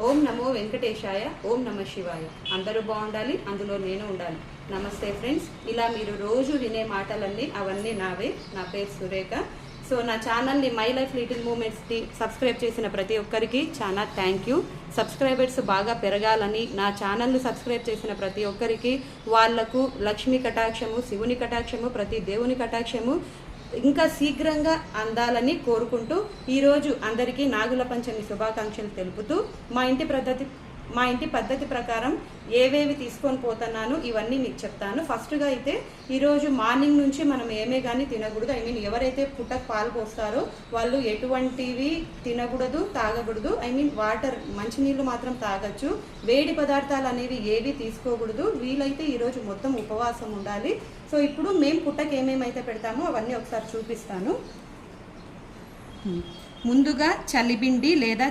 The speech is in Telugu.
ఓం నమో వెంకటేశాయ, ఓం నమ శివాయ. అందరూ బాగుండాలి, అందులో నేను ఉండాలి. నమస్తే ఫ్రెండ్స్. ఇలా మీరు రోజు వినే మాటలన్నీ అవన్నీ నావే. నా పేరు సురేఖ. సో నా ఛానల్ని మై లైఫ్ లిటిల్ మూమెంట్స్ని సబ్స్క్రైబ్ చేసిన ప్రతి ఒక్కరికి చాలా థ్యాంక్ యూ. సబ్స్క్రైబర్స్ బాగా పెరగాలని నా ఛానల్ని సబ్స్క్రైబ్ చేసిన ప్రతి ఒక్కరికి వాళ్లకు లక్ష్మీ కటాక్షము, శివుని కటాక్షము, ప్రతి దేవుని కటాక్షము ఇంకా శీఘ్రంగా అందాలని కోరుకుంటూ ఈరోజు అందరికీ నాగుల పంచమి శుభాకాంక్షలు తెలుపుతూ మా ఇంటి పద్ధతి ప్రకారం ఏవేవి తీసుకొని పోతున్నాను ఇవన్నీ మీకు చెప్తాను. ఫస్ట్గా అయితే ఈరోజు మార్నింగ్ నుంచి మనం ఏమే కానీ తినకూడదు. ఎవరైతే పుట్టకు పాలు పోస్తారో వాళ్ళు ఎటువంటివి తినకూడదు, తాగకూడదు. వాటర్, మంచినీళ్ళు మాత్రం తాగొచ్చు. వేడి పదార్థాలు అనేవి ఏవి తీసుకోకూడదు. వీలైతే ఈరోజు మొత్తం ఉపవాసం ఉండాలి. సో ఇప్పుడు మేము పుట్టకు ఏమేమైతే పెడతామో అవన్నీ ఒకసారి చూపిస్తాను. ముందుగా చలిబిండి లేదా